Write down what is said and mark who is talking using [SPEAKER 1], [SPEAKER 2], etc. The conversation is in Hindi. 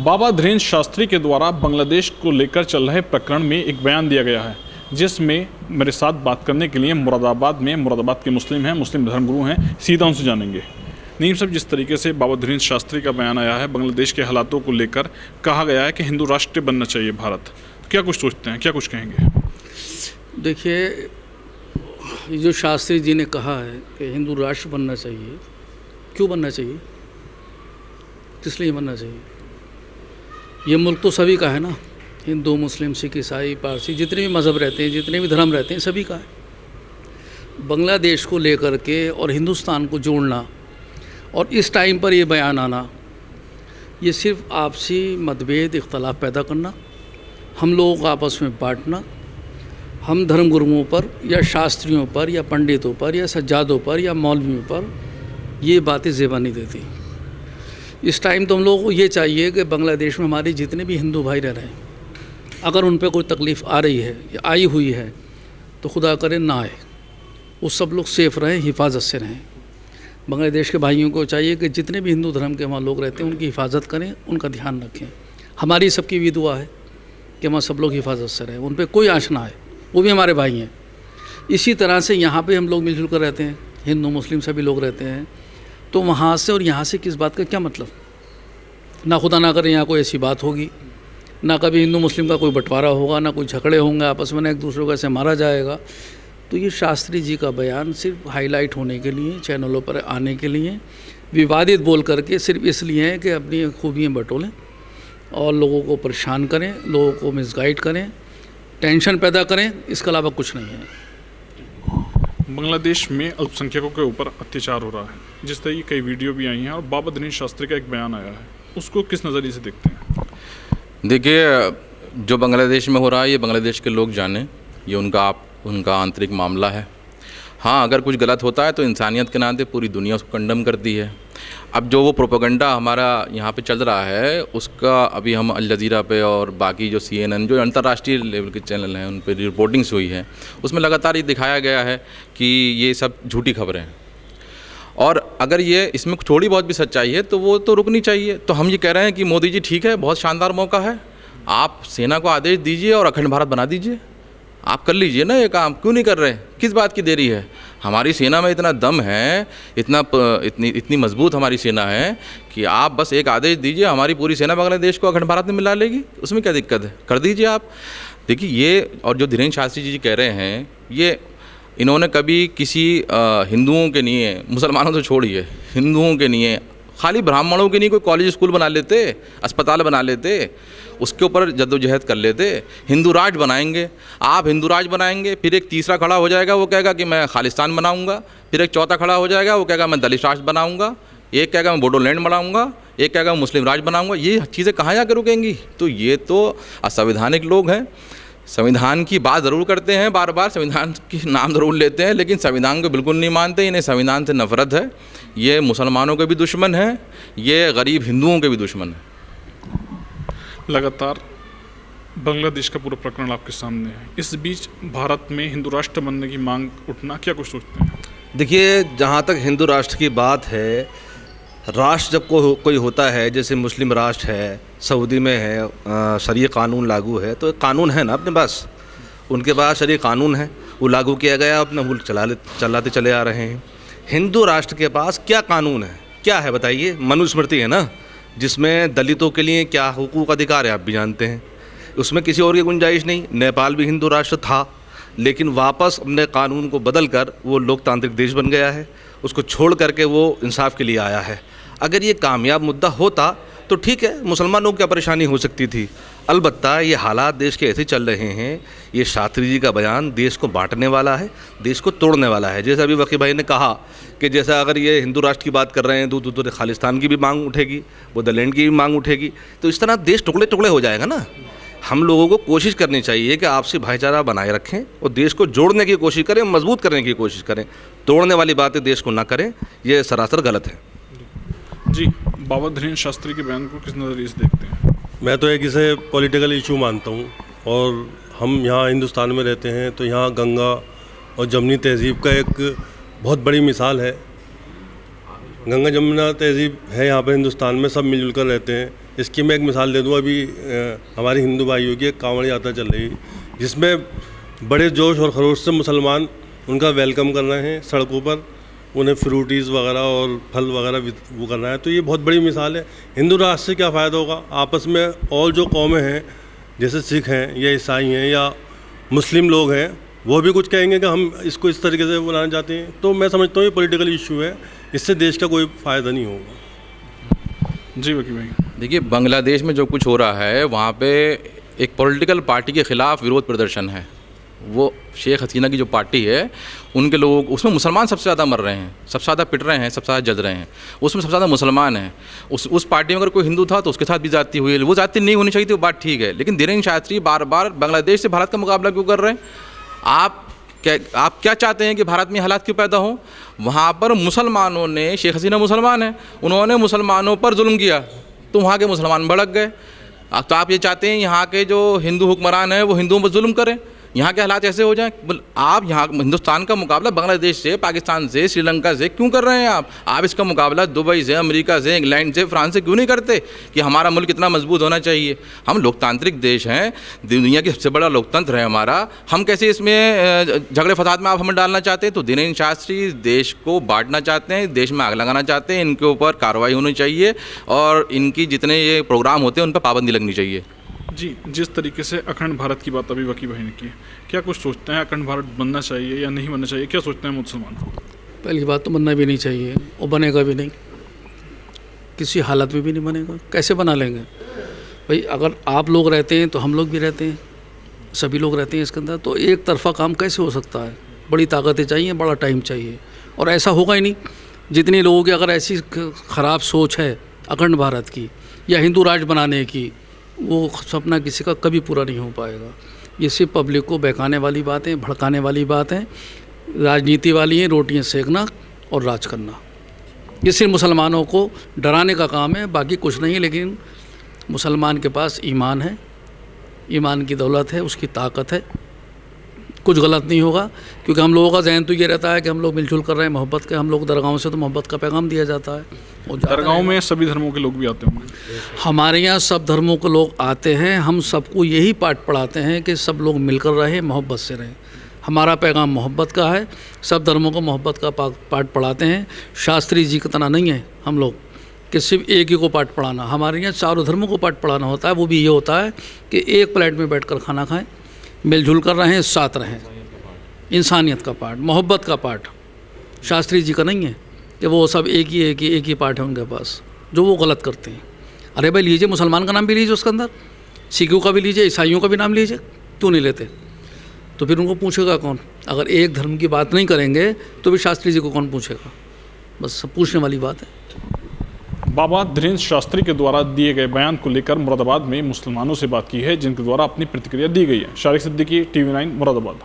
[SPEAKER 1] बाबा धीरेन्द्र शास्त्री के द्वारा बांग्लादेश को लेकर चल रहे प्रकरण में एक बयान दिया गया है, जिसमें मेरे साथ बात करने के लिए मुरादाबाद के मुस्लिम हैं, मुस्लिम धर्मगुरु हैं, सीधा उनसे जानेंगे। नीम साहब, जिस तरीके से बाबा धीरेन्द्र शास्त्री का बयान आया है, बांग्लादेश के हालातों को लेकर कहा गया है कि हिंदू राष्ट्र बनना चाहिए भारत, तो क्या कुछ सोचते हैं, क्या कुछ कहेंगे?
[SPEAKER 2] देखिए, ये जो शास्त्री जी ने कहा है कि हिंदू राष्ट्र बनना चाहिए, क्यों बनना चाहिए, किस लिए बनना चाहिए? ये मुल्क तो सभी का है ना, हिंदू, मुस्लिम, सिख, ईसाई, पारसी, जितने भी मज़हब रहते हैं, जितने भी धर्म रहते हैं, सभी का है। बांग्लादेश को लेकर के और हिंदुस्तान को जोड़ना और इस टाइम पर ये बयान आना, ये सिर्फ आपसी मतभेद, इख्तलाफ पैदा करना, हम लोगों को आपस में बांटना, हम धर्मगुरुओं पर या शास्त्रियों पर या पंडितों पर या सज्जादों पर या मौलवियों पर ये बातें ज़ेबा नहीं देती। इस टाइम तो हम लोगों को ये चाहिए कि बांग्लादेश में हमारे जितने भी हिंदू भाई रह रहे हैं, अगर उन पर कोई तकलीफ़ आ रही है या आई हुई है तो खुदा करे ना आए, वो सब लोग सेफ़ रहें, हिफाजत से रहें। बांग्लादेश के भाइयों को चाहिए कि जितने भी हिंदू धर्म के वहाँ लोग रहते हैं उनकी हिफाजत करें, उनका ध्यान रखें। हमारी सबकी भी दुआ है कि वहाँ सब लोग हिफाजत से रहें, उन पर कोई आँच ना आए, वो भी हमारे भाई हैं। इसी तरह से यहाँ पे हम लोग मिलजुल कर रहते हैं, हिंदू मुस्लिम सभी लोग रहते हैं, तो वहाँ से और यहाँ से किस बात का क्या मतलब? ना खुदा ना करे यहाँ कोई ऐसी बात होगी, ना कभी हिंदू मुस्लिम का कोई बंटवारा होगा, ना कोई झगड़े होंगे आपस में, ना एक दूसरे को ऐसे मारा जाएगा। तो ये शास्त्री जी का बयान सिर्फ हाईलाइट होने के लिए, चैनलों पर आने के लिए, विवादित बोल करके सिर्फ इसलिए है कि अपनी खूबियाँ बटोलें और लोगों को परेशान करें, लोगों को मिसगाइड करें, टेंशन पैदा करें, इसके अलावा कुछ नहीं है।
[SPEAKER 1] बांग्लादेश में अल्पसंख्यकों के ऊपर अत्याचार हो रहा है, जिस तरह की कई वीडियो भी आई हैं और बाबा धीरेन्द्र शास्त्री का एक बयान आया है, उसको किस नज़रिए से देखते हैं?
[SPEAKER 3] देखिए, जो बांग्लादेश में हो रहा है ये बांग्लादेश के लोग जाने, ये उनका आंतरिक मामला है। हाँ, अगर कुछ गलत होता है तो इंसानियत के नाते पूरी दुनिया उसको कंडम करती है। अब जो वो प्रोपेगेंडा हमारा यहाँ पे चल रहा है, उसका अभी हम अल जज़ीरा पे और बाकी जो CNN जो अंतर्राष्ट्रीय लेवल के चैनल हैं उन पर रिपोर्टिंग्स हुई है, उसमें लगातार ये दिखाया गया है कि ये सब झूठी खबरें हैं। और अगर ये इसमें थोड़ी बहुत भी सच्चाई है तो वो तो रुकनी चाहिए। तो हम ये कह रहे हैं कि मोदी जी ठीक है, बहुत शानदार मौका है, आप सेना को आदेश दीजिए और अखंड भारत बना दीजिए। आप कर लीजिए ना ये काम, क्यों नहीं कर रहे? किस बात की देरी है? हमारी सेना में इतना दम है, इतनी मजबूत हमारी सेना है कि आप बस एक आदेश दीजिए, हमारी पूरी सेना बांग्लादेश को अखंड भारत में मिला लेगी। उसमें क्या दिक्कत है? कर दीजिए आप। देखिए, ये और जो धीरेन्द्र शास्त्री जी कह रहे हैं, ये इन्होंने कभी किसी हिंदुओं के लिए, मुसलमानों तो छोड़िए, हिंदुओं के लिए, खाली ब्राह्मणों के लिए कोई कॉलेज स्कूल बना लेते, अस्पताल बना लेते, उसके ऊपर जद्दोजहद कर लेते। हिंदू राष्ट्र बनाएंगे, आप हिंदू राष्ट्र बनाएंगे, फिर एक तीसरा खड़ा हो जाएगा, वो कहेगा कि मैं खालिस्तान बनाऊंगा, फिर एक चौथा खड़ा हो जाएगा, वो कहेगा मैं दलित राष्ट्र बनाऊंगा, एक कहेगा मैं बोडोलैंड बनाऊंगा, एक कहेगा मैं मुस्लिम राष्ट्र बनाऊंगा। ये चीज़ें कहाँ जाकर रुकेंगी? तो ये तो असंवैधानिक लोग हैं। संविधान की बात ज़रूर करते हैं, बार बार संविधान की नाम ज़रूर लेते हैं, लेकिन संविधान को बिल्कुल नहीं मानते। इन्हें संविधान से नफरत है। ये मुसलमानों के भी दुश्मन हैं, ये गरीब हिंदुओं के भी दुश्मन हैं।
[SPEAKER 1] लगातार बांग्लादेश का पूरा प्रकरण आपके सामने है, इस बीच भारत में हिंदू राष्ट्र बनने की मांग उठना, क्या कुछ सोचते हैं?
[SPEAKER 4] देखिए, जहाँ तक हिंदू राष्ट्र की बात है, राष्ट्र जब कोई होता है, जैसे मुस्लिम राष्ट्र है, सऊदी में है, शरीय कानून लागू है, तो एक कानून है ना अपने पास, उनके पास शरीय कानून है, वो लागू किया गया, अपना मुल्क चलाते चले आ रहे हैं। हिंदू राष्ट्र के पास क्या कानून है, क्या है बताइए? मनुस्मृति है ना, जिसमें दलितों के लिए क्या हुकूक अधिकार है आप भी जानते हैं, उसमें किसी और की गुंजाइश नहीं। नेपाल भी हिंदू राष्ट्र था, लेकिन वापस अपने कानून को बदल कर वो लोकतांत्रिक देश बन गया है, उसको छोड़ करके वो इंसाफ के लिए आया है। अगर ये कामयाब मुद्दा होता तो ठीक है, मुसलमानों को क्या परेशानी हो सकती थी। अलबत्ता ये हालात देश के ऐसे चल रहे हैं, ये शास्त्री जी का बयान देश को बांटने वाला है, देश को तोड़ने वाला है। जैसे अभी वकील भाई ने कहा कि जैसा अगर ये हिंदू राष्ट्र की बात कर रहे हैं तो खालिस्तान की भी मांग उठेगी, बोडोलैंड की भी मांग उठेगी, तो इस तरह देश टुकड़े टुकड़े हो जाएगा ना। हम लोगों को कोशिश करनी चाहिए कि आपसी भाईचारा बनाए रखें और देश को जोड़ने की कोशिश करें, मजबूत करने की कोशिश करें, तोड़ने वाली बातें देश को ना करें, ये सरासर गलत है।
[SPEAKER 1] जी, बाबा धीरेन्द्र शास्त्री के बयान को किस नज़रिए से देखते हैं?
[SPEAKER 5] मैं तो एक इसे पॉलिटिकल इशू मानता हूँ, और हम यहाँ हिंदुस्तान में रहते हैं तो यहाँ गंगा और जमुनी तहज़ीब का एक बहुत बड़ी मिसाल है। गंगा जमुना तहज़ीब है यहाँ पे हिंदुस्तान में, सब मिलजुल कर रहते हैं। इसकी मैं एक मिसाल दे दूँ। अभी हमारे हिंदू भाइयों की एक कांवड़ यात्रा चल रही है, जिसमें बड़े जोश और खरोश से मुसलमान उनका वेलकम कर रहे हैं सड़कों पर, उन्हें फ्रूटीज़ वगैरह और फल वगैरह वो कर रहा है। तो ये बहुत बड़ी मिसाल है। हिंदू राष्ट्र से क्या फ़ायदा होगा? आपस में और जो कौमें हैं, जैसे सिख हैं या ईसाई हैं या मुस्लिम लोग हैं, वो भी कुछ कहेंगे कि हम इसको इस तरीके से बनाना चाहते हैं। तो मैं समझता हूँ ये पॉलिटिकल इशू है, इससे देश का कोई फ़ायदा नहीं होगा।
[SPEAKER 1] जी वकील भाई।
[SPEAKER 3] देखिए, बांग्लादेश में जो कुछ हो रहा है वहाँ पे एक पॉलिटिकल पार्टी के ख़िलाफ़ विरोध प्रदर्शन है। वो शेख हसीना की जो पार्टी है, उनके लोग, उसमें मुसलमान सबसे ज़्यादा मर रहे हैं, सबसे ज़्यादा पिट रहे हैं, सबसे ज़्यादा जल रहे हैं। उसमें सबसे ज़्यादा मुसलमान हैं। उस पार्टी में अगर कोई हिंदू था तो उसके साथ भी ज़्यादती हुई है। वो ज़्यादती नहीं होनी चाहिए थी, वो बात ठीक है, लेकिन धीरेन्द्र शास्त्री बार बार बांग्लादेश से भारत का मुकाबला क्यों कर रहे हैं? आप क्या चाहते हैं कि भारत में हालात क्यों पैदा हों? वहाँ पर मुसलमानों ने, शेख हसीना मुसलमान हैं, उन्होंने मुसलमानों पर जुल्म किया तो वहाँ के मुसलमान भड़क गए। तो आप ये चाहते हैं यहाँ के जो हिंदू हुक्मरान हैं वो हिंदुओं पर जुल्म करें, यहाँ के हालात ऐसे हो जाएं? आप यहाँ हिंदुस्तान का मुकाबला बांग्लादेश से, पाकिस्तान से, श्रीलंका से क्यों कर रहे हैं आप इसका मुकाबला दुबई से, अमेरिका से, इंग्लैंड से, फ्रांस से क्यों नहीं करते कि हमारा मुल्क इतना मजबूत होना चाहिए? हम लोकतांत्रिक देश हैं, दुनिया की सबसे बड़ा लोकतंत्र है हमारा, हम कैसे इसमें झगड़े फसाद में आप हमें डालना चाहते हैं? तो धीरेन्द्र शास्त्री देश को बांटना चाहते हैं, देश में आग लगाना चाहते हैं। इनके ऊपर कार्रवाई होनी चाहिए और इनकी जितने ये प्रोग्राम होते हैं उन पर पाबंदी लगनी चाहिए।
[SPEAKER 1] जी, जिस तरीके से अखंड भारत की बात अभी वकील भाई ने की, क्या कुछ सोचते हैं अखंड भारत बनना चाहिए या नहीं बनना चाहिए? क्या सोचते हैं मुसलमान?
[SPEAKER 2] पहली बात तो बनना भी नहीं चाहिए और बनेगा भी नहीं, किसी हालत में भी नहीं बनेगा। कैसे बना लेंगे भाई? अगर आप लोग रहते हैं तो हम लोग भी रहते हैं, सभी लोग रहते हैं इसके अंदर, तो एक तरफा काम कैसे हो सकता है? बड़ी ताकतें चाहिए, बड़ा टाइम चाहिए, और ऐसा होगा ही नहीं। जितने लोगों की अगर ऐसी ख़राब सोच है अखंड भारत की या हिंदू राष्ट्र बनाने की, वो सपना किसी का कभी पूरा नहीं हो पाएगा। ये सिर्फ पब्लिक को बहकाने वाली बातें, भड़काने वाली बातें, राजनीति वाली हैं, रोटियां सेकना और राज करना। ये सिर्फ मुसलमानों को डराने का काम है, बाकी कुछ नहीं है। लेकिन मुसलमान के पास ईमान है, ईमान की दौलत है, उसकी ताकत है, कुछ गलत नहीं होगा। क्योंकि हम लोगों का जहन तो ये रहता है कि हम लोग मिलजुल कर रहे हैं, मोहब्बत के, हम लोग दरगाहों से तो मोहब्बत का पैगाम दिया जाता है। और
[SPEAKER 1] दरगाहों में सभी धर्मों के लोग भी आते होंगे?
[SPEAKER 2] हमारे यहाँ सब धर्मों के लोग आते हैं। हम सबको यही पाठ पढ़ाते हैं कि सब लोग मिलकर रहें, मोहब्बत से रहें। हमारा पैगाम मोहब्बत का है, सब धर्मों को मोहब्बत का पाठ पढ़ाते हैं। शास्त्री जी की तरह नहीं है हम लोग कि सिर्फ एक ही को पाठ पढ़ाना। हमारे यहाँ चारों धर्मों को पाठ पढ़ाना होता है। वो भी ये होता है कि एक प्लेट में बैठकर खाना खाएं, मिलजुल कर रहें, साथ रहें। इंसानियत का पाठ, मोहब्बत का पाठ शास्त्री जी का नहीं है कि वो सब एक ही पाठ है उनके पास, जो वो गलत करते हैं। अरे भाई लीजिए, मुसलमान का नाम भी लीजिए उसके अंदर, सिखों का भी लीजिए, ईसाइयों का भी नाम लीजिए, क्यों नहीं लेते? तो फिर उनको पूछेगा कौन? अगर एक धर्म की बात नहीं करेंगे तो फिर शास्त्री जी को कौन पूछेगा? बस पूछने वाली बात है।
[SPEAKER 1] बाबा धीरेन्द्र शास्त्री के द्वारा दिए गए बयान को लेकर मुरादाबाद में मुसलमानों से बात की है, जिनके द्वारा अपनी प्रतिक्रिया दी गई है। शारिक सिद्दीकी, TV9 मुरादाबाद।